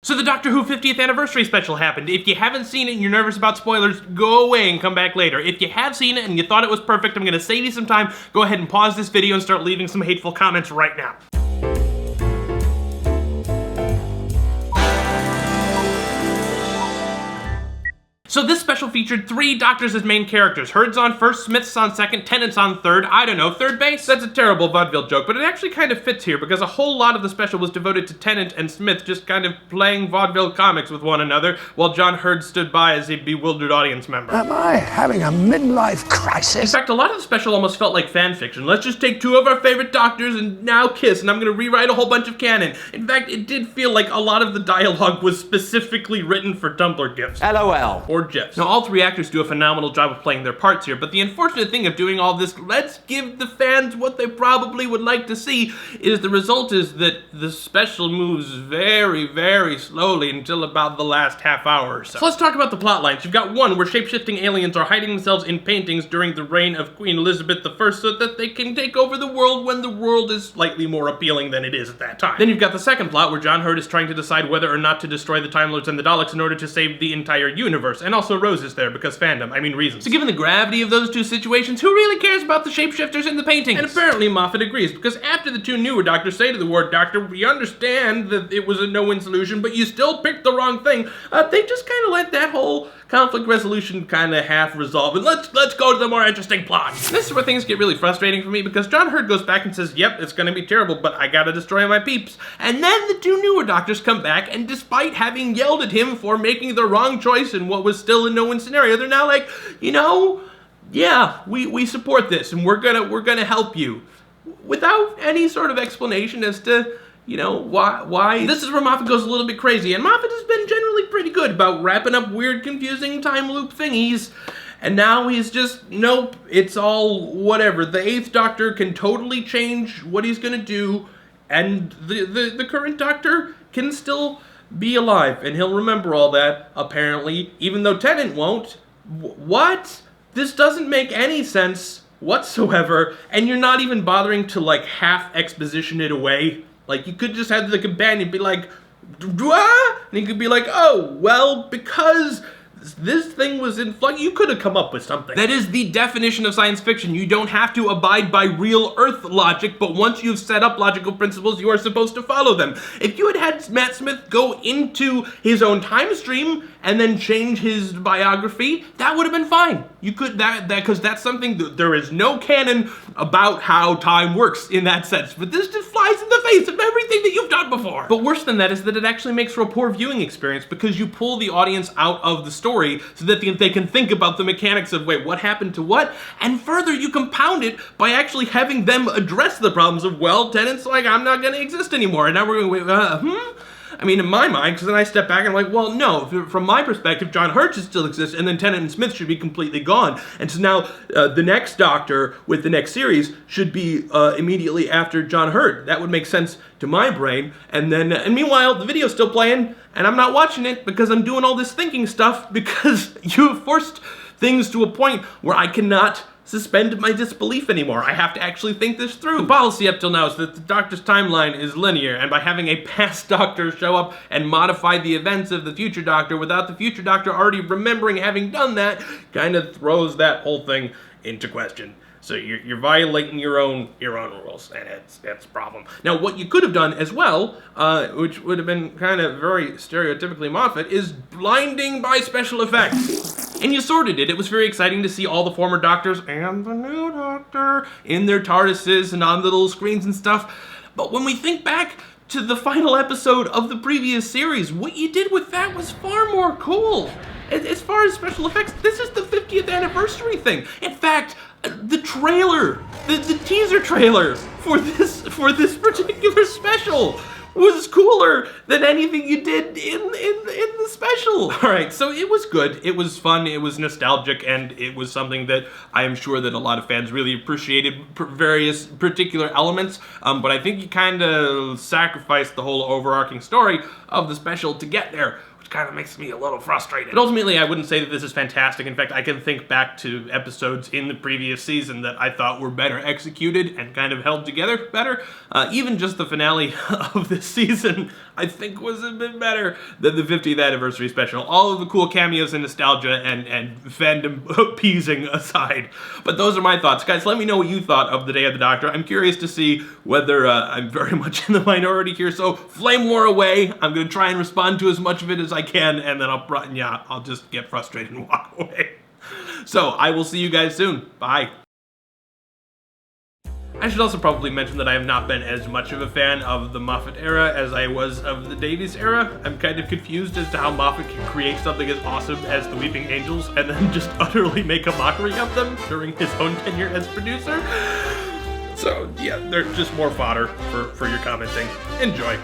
So the Doctor Who 50th anniversary special happened. If you haven't seen it and you're nervous about spoilers, go away and come back later. If you have seen it and you thought it was perfect, I'm gonna save you some time. Go ahead and pause this video and start leaving some hateful comments right now. So this special featured 3 Doctors as main characters. Hurd's on first, Smith's on second, Tennant's on third. I don't know, third base? That's a terrible vaudeville joke, but it actually kind of fits here because a whole lot of the special was devoted to Tennant and Smith just kind of playing vaudeville comics with one another while John Hurd stood by as a bewildered audience member. Am I having a midlife crisis? In fact, a lot of the special almost felt like fan fiction. Let's just take 2 of our favorite Doctors and now kiss, and I'm gonna rewrite a whole bunch of canon. In fact, it did feel like a lot of the dialogue was specifically written for Tumblr GIFs. LOL. Or GIFs. Now, all 3 actors do a phenomenal job of playing their parts here, but the unfortunate thing of doing all this, let's give the fans what they probably would like to see, is the result is that the special moves very, very slowly until about the last half hour or so. So let's talk about the plot lines. You've got one where shape-shifting aliens are hiding themselves in paintings during the reign of Queen Elizabeth I so that they can take over the world when the world is slightly more appealing than it is at that time. Then you've got the second plot where John Hurd is trying to decide whether or not to destroy the Time Lords and the Daleks in order to save the entire universe, and also Rose is there because fandom, I mean reasons. So given the gravity of those 2 situations, who really cares about the shapeshifters in the paintings? And apparently Moffat agrees, because after the 2 newer Doctors say to the Ward Doctor, we understand that it was a no-win solution, but you still picked the wrong thing, they just kind of let that whole conflict resolution kind of half resolve, and let's go to the more interesting plot. And this is where things get really frustrating for me, because John Hurd goes back and says, yep, it's gonna be terrible, but I gotta destroy my peeps. And then the 2 newer Doctors come back, and despite having yelled at him for making the wrong choice in what was still a no-win scenario, they're now like, you know, yeah, we support this, and we're gonna help you. Without any sort of explanation as to, you know, why. This is where Moffat goes a little bit crazy, and Moffat has been generally pretty good about wrapping up weird, confusing time loop thingies, and now he's just, nope, it's all whatever. The 8th Doctor can totally change what he's gonna do, and the current Doctor can still be alive, and he'll remember all that, apparently, even though Tennant won't. What? This doesn't make any sense whatsoever, and you're not even bothering to, like, half exposition it away. Like, you could just have the companion be like, "Dwah?" And he could be like, oh, well, because this thing was in flux. You could have come up with something. That is the definition of science fiction. You don't have to abide by real Earth logic, but once you've set up logical principles, you are supposed to follow them. If you had Matt Smith go into his own time stream and then change his biography, that would have been fine. You could, because that's something that there is no canon about how time works in that sense. But this just flies in the face of everything that you've done before. But worse than that is that it actually makes for a poor viewing experience because you pull the audience out of the story so that they can think about the mechanics of, wait, what happened to what? And further, you compound it by actually having them address the problems of, well, Tennant's like, I'm not gonna exist anymore. And now we're going, wait, I mean, in my mind, because then I step back and I'm like, well, no, from my perspective, John Hurt should still exist, and then Tennant and Smith should be completely gone. And so now the next Doctor with the next series should be immediately after John Hurt. That would make sense to my brain. And then, and meanwhile, the video's still playing, and I'm not watching it because I'm doing all this thinking stuff because you have forced things to a point where I cannot suspend my disbelief anymore. I have to actually think this through. The policy up till now is that the Doctor's timeline is linear, and by having a past Doctor show up and modify the events of the future Doctor without the future Doctor already remembering having done that, kind of throws that whole thing into question. So you're violating your own rules, and it's a problem. Now, what you could have done as well, which would have been kind of very stereotypically Moffat, is blinding by special effects. And you sort of did. It was very exciting to see all the former Doctors and the new Doctor in their TARDISes and on the little screens and stuff. But when we think back to the final episode of the previous series, what you did with that was far more cool. As far as special effects, this is the 50th anniversary thing. In fact, the trailer, the teaser trailer for this particular special was cooler than anything you did in the special. All right, so it was good, it was fun, it was nostalgic, and it was something that I am sure that a lot of fans really appreciated various particular elements, but I think you kind of sacrificed the whole overarching story of the special to get there, which kind of makes me a little frustrated. But ultimately, I wouldn't say that this is fantastic. In fact, I can think back to episodes in the previous season that I thought were better executed and kind of held together better. Even just the finale of this season, I think, was a bit better than the 50th anniversary special. All of the cool cameos and nostalgia and fandom appeasing aside. But those are my thoughts. Guys, let me know what you thought of the Day of the Doctor. I'm curious to see whether I'm very much in the minority here. So flame war away. I'm going to try and respond to as much of it as I can, and then I'll just get frustrated and walk away. So I will see you guys soon. Bye. I should also probably mention that I have not been as much of a fan of the Moffat era as I was of the Davies era. I'm kind of confused as to how Moffat can create something as awesome as the Weeping Angels and then just utterly make a mockery of them during his own tenure as producer. So yeah, they're just more fodder for your commenting. Enjoy.